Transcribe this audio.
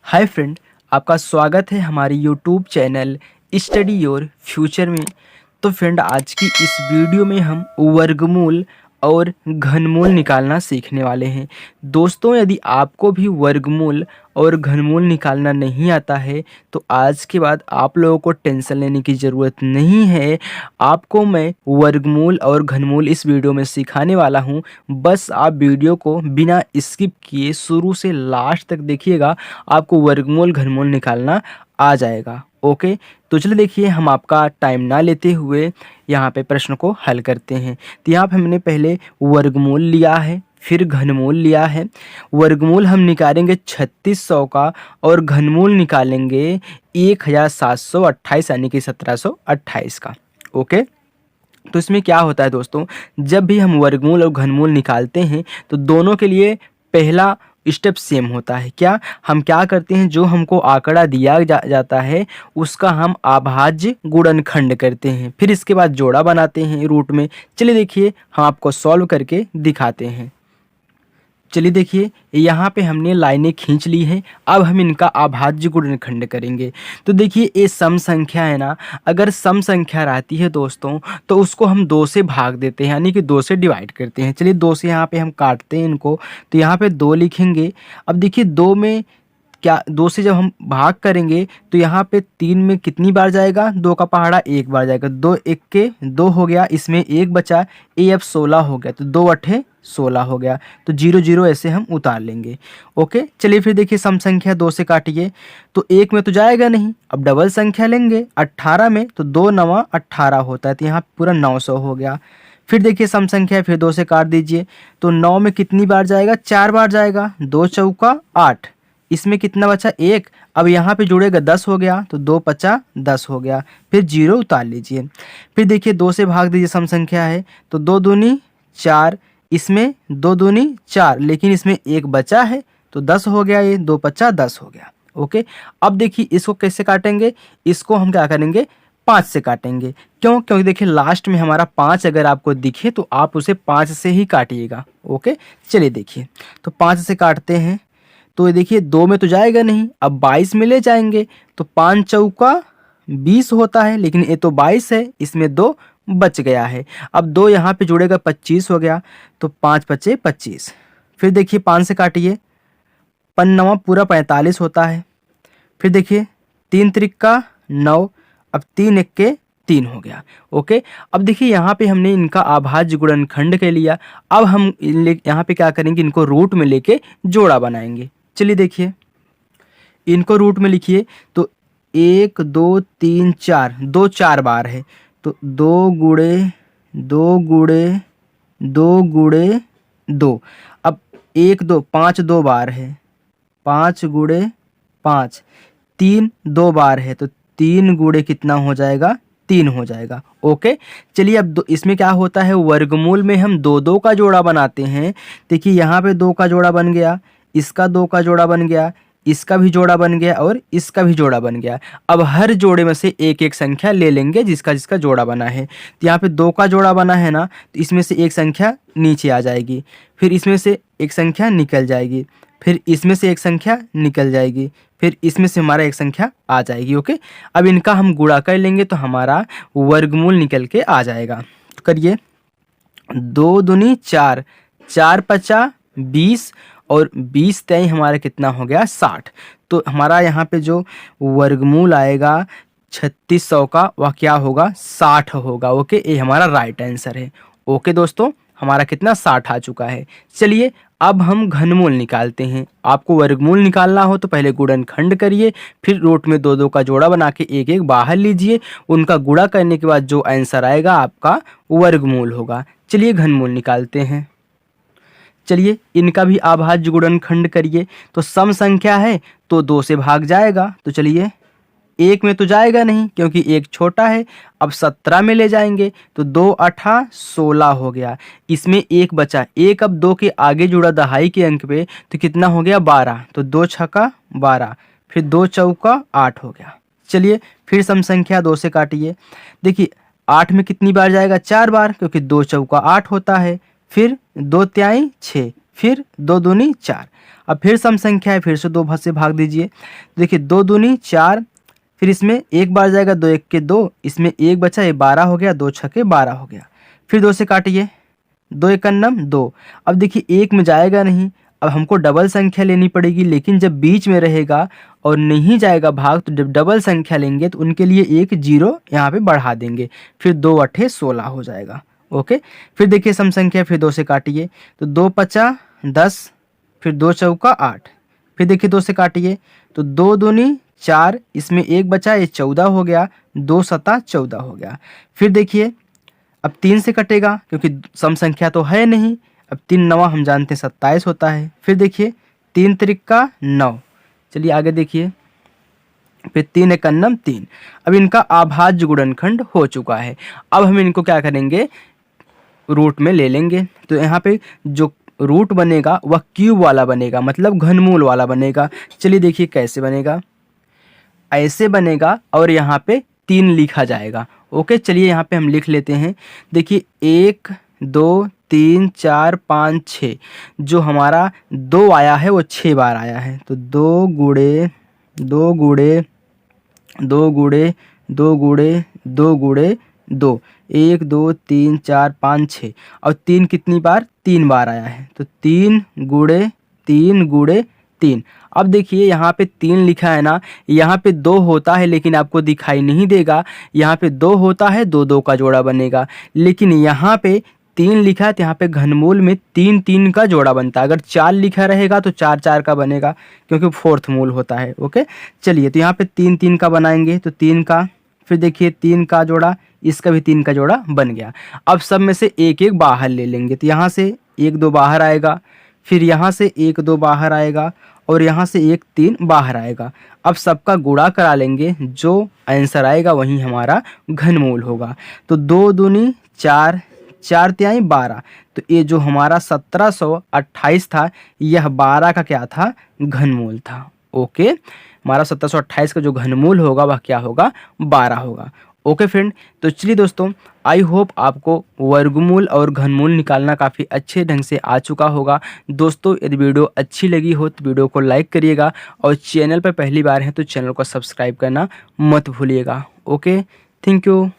Hi friend, आपका स्वागत है हमारी YouTube channel study your future में। तो फ्रेंड, आज की इस वीडियो में हम वर्गमूल और घनमूल निकालना सीखने वाले हैं। दोस्तों, यदि आपको भी वर्गमूल और घनमूल निकालना नहीं आता है तो आज के बाद आप लोगों को टेंशन लेने की ज़रूरत नहीं है। आपको मैं वर्गमूल और घनमूल इस वीडियो में सिखाने वाला हूं। बस आप वीडियो को बिना स्किप किए शुरू से लास्ट तक देखिएगा, आपको वर्गमूल घनमूल निकालना आ जाएगा। ओके, तो चलिए देखिए, हम आपका टाइम ना लेते हुए यहाँ पे प्रश्न को हल करते हैं। तो यहाँ पे हमने पहले वर्गमूल लिया है, फिर घनमूल लिया है। वर्गमूल हम निकालेंगे 3600 का और घनमूल निकालेंगे 1728 यानी कि 1728 का। ओके, तो इसमें क्या होता है दोस्तों, जब भी हम वर्गमूल और घनमूल निकालते हैं तो दोनों के लिए पहला स्टेप सेम होता है। क्या हम क्या करते हैं, जो हमको आंकड़ा दिया जाता है उसका हम अभाज्य गुणनखंड करते हैं, फिर इसके बाद जोड़ा बनाते हैं रूट में। चलिए देखिए, हम आपको सॉल्व करके दिखाते हैं। चलिए देखिए, यहाँ पे हमने लाइनें खींच ली हैं। अब हम इनका अभाज्य गुणनखंड करेंगे। तो देखिए, ये सम संख्या है ना, अगर सम संख्या रहती है दोस्तों तो उसको हम 2 से भाग देते हैं, यानी कि 2 से डिवाइड करते हैं। चलिए 2 से यहाँ पे हम काटते हैं इनको, तो यहाँ पे 2 लिखेंगे। अब देखिए 2 में क्या, 2 से जब हम भाग करेंगे तो यहाँ पे 3 में कितनी बार जाएगा, 2 का पहाड़ा 1 बार जाएगा। 2 1 के 2 हो गया, इसमें 1 बचा, ये अब 16 हो गया, तो 2 अठे 16 हो गया। तो 0 0 ऐसे हम उतार लेंगे। ओके, चलिए फिर देखिए, सम संख्या 2 से काटिए तो 1 में तो जाएगा नहीं। अब डबल संख्या लेंगे 18 में, तो 2 9 18 होता है, तो यहाँ पूरा 900 हो गया। फिर देखिए सम संख्या, फिर 2 से काट दीजिए तो 9 में कितनी बार जाएगा, 4 बार जाएगा। 2 चौका 8, इसमें कितना बचा 1। अब यहाँ पे जुड़ेगा 10 हो गया, तो 2 पचा 10 हो गया। फिर 0 उतार लीजिए। फिर देखिए 2 से भाग दीजिए, सम संख्या है तो 2 दूनी 4, इसमें 2 दूनी 4, लेकिन इसमें 1 बचा है तो 10 हो गया, ये 2 पचा 10 हो गया। ओके, अब देखिए इसको कैसे काटेंगे, इसको हम क्या करेंगे, 5 से काटेंगे। क्यों? क्योंकि देखिए लास्ट में हमारा 5 अगर आपको दिखे तो आप उसे 5 से ही काटिएगा। ओके, चलिए देखिए, तो 5 से काटते हैं तो ये देखिए 2 में तो जाएगा नहीं, अब 22 में ले जाएंगे तो 5 चौका 20 होता है, लेकिन ये तो 22 है, इसमें 2 बच गया है। अब 2 यहाँ पे जुड़ेगा 25 हो गया, तो 5 पचे 25। फिर देखिए 5 से काटिए, 5 9 पूरा 45 होता है। फिर देखिए 3 त्रिका 9, अब 3 1 के 3 हो गया। ओके, अब देखिए यहाँ पे हमने इनका अभाज्य गुणनखंड के लिया। अब हम यहाँ पे क्या करेंगे, इनको रूट में लेके जोड़ा बनाएंगे। चलिए देखिए, इनको रूट में लिखिए तो 1 2 3 4, 2 4 बार है, तो 2 गुणे 2 गुणे 2 गुणे 2। अब 1 2 5 2 बार है, 5 गुणे 5। 3 2 बार है, तो 3 गुणे कितना हो जाएगा, 3 हो जाएगा। ओके, चलिए अब इसमें क्या होता है, वर्गमूल में हम 2 2 का जोड़ा बनाते हैं। देखिए यहाँ पे 2 का जोड़ा बन गया, इसका 2 का जोड़ा बन गया, इसका भी जोड़ा बन गया और इसका भी जोड़ा बन गया। अब हर जोड़े में से एक एक संख्या ले लेंगे जिसका जिसका जोड़ा बना है। तो यहाँ पे 2 का जोड़ा बना है ना, तो इसमें से एक संख्या नीचे आ जाएगी, फिर इसमें से एक संख्या निकल जाएगी, फिर इसमें से एक संख्या निकल जाएगी, फिर इसमें से हमारा एक संख्या आ जाएगी। ओके, अब इनका हम गुणा कर लेंगे तो हमारा वर्गमूल निकल के आ जाएगा। तो करिए, 2 दूनी 4, 4 पचा 20 और 20 तय हमारा कितना हो गया, 60। तो हमारा यहाँ पे जो वर्गमूल आएगा 3600 का, वह क्या होगा, 60 होगा। ओके, ये हमारा राइट आंसर है। ओके दोस्तों, हमारा कितना, 60 आ चुका है। चलिए अब हम घनमूल निकालते हैं। आपको वर्गमूल निकालना हो तो पहले गुणनखंड करिए, फिर रूट में 2 2 का जोड़ा बना के एक एक बाहर लीजिए, उनका गुणा करने के बाद जो आंसर आएगा आपका वर्गमूल होगा। चलिए घनमूल निकालते हैं। चलिए इनका भी अभाज्य गुणनखंड करिए। तो सम संख्या है तो 2 से भाग जाएगा, तो चलिए 1 में तो जाएगा नहीं क्योंकि 1 छोटा है। अब 17 में ले जाएंगे तो 2 8 16 हो गया, इसमें 1 बचा, 1 अब 2 के आगे जुड़ा दहाई के अंक पे, तो कितना हो गया, 12। तो 2 छक्का 12, फिर 2 चौका 8 हो गया। चलिए फिर सम संख्या 2 से काटिए। देखिए 8 में कितनी बार जाएगा, 4 बार, क्योंकि 2 चौका 8 होता है। फिर 2 त्याई 6, फिर 2 दूनी 4। अब फिर सम संख्या है, फिर से 2 से भाग दीजिए। देखिए 2 दूनी 4, फिर इसमें 1 बार जाएगा, 2 1 के 2, इसमें 1 बचा, ये 12 हो गया, 2 छके 12 हो गया। फिर 2 से काटिए, 2 1 2। अब देखिए 1 में जाएगा नहीं, अब हमको डबल संख्या लेनी पड़ेगी, लेकिन जब बीच में रहेगा और नहीं जाएगा भाग तो जब डबल संख्या लेंगे तो उनके लिए एक 0 यहाँ पे बढ़ा देंगे, फिर 2 8 16 हो जाएगा। ओके, फिर देखिए सम संख्या, फिर 2 से काटिए, तो 2 5 10, फिर 2 चौका 8, फिर देखिए 2 से काटिए, तो 2 दूनी 4, इसमें 1 बचा, ये 14 हो गया, 2 7 14 हो गया। फिर देखिए अब 3 से कटेगा क्योंकि सम संख्या तो है नहीं, अब 3 9 हम जानते हैं 27 होता है। फिर देखिए 3 त्रिका 9, चलिए आगे देखिए, फिर 3 1 3। अब इनका अभाज्य गुणनखंड हो चुका है। अब हम इनको क्या करेंगे, रूट में ले लेंगे। तो यहाँ पे जो रूट बनेगा वह क्यूब वाला बनेगा, मतलब घनमूल वाला बनेगा। चलिए देखिए कैसे बनेगा, ऐसे बनेगा और यहाँ पे 3 लिखा जाएगा। ओके, चलिए यहाँ पे हम लिख लेते हैं। देखिए 1 2 3 4 5 6, जो हमारा 2 आया है वो 6 बार आया है, तो 2 गुणे 2 गुणे 2 गुणे 2 गुणे 2 गुणे 2, 1 2 3 4 5 6, और 3 कितनी बार, 3 बार आया है, तो 3 गुणे 3 गुणे 3। अब देखिए यहाँ पे 3 लिखा है ना, यहाँ पे 2 होता है लेकिन आपको दिखाई नहीं देगा, यहाँ पे 2 होता है, 2 2 का जोड़ा बनेगा, लेकिन यहाँ पे 3 लिखा है तो यहाँ पे घनमूल में 3 3 का जोड़ा बनता है। अगर 4 लिखा रहेगा तो 4 4 का बनेगा, क्योंकि फोर्थ मूल होता है। ओके, चलिए तो यहाँ पे 3 3 का बनाएंगे, तो 3 का, फिर देखिए 3 का जोड़ा, इसका भी 3 का जोड़ा बन गया। अब सब में से एक एक बाहर ले लेंगे, तो यहाँ से 1 2 बाहर आएगा, फिर यहाँ से 1 2 बाहर आएगा, और यहाँ से 1 3 बाहर आएगा। अब सबका गुणा करा लेंगे, जो आंसर आएगा वही हमारा घनमूल होगा। तो 2 दूनी 4, 4 तिहाई 12, तो ये जो हमारा 1728 था, यह 12 का क्या था, घनमूल था। ओके, हमारा 1728 का जो घनमूल होगा वह क्या होगा, 12 होगा। ओके फ्रेंड, तो चलिए दोस्तों, आई होप आपको वर्गमूल और घनमूल निकालना काफ़ी अच्छे ढंग से आ चुका होगा। दोस्तों यदि वीडियो अच्छी लगी हो तो वीडियो को लाइक करिएगा, और चैनल पर पहली बार हैं तो चैनल को सब्सक्राइब करना मत भूलिएगा। Okay, thank you.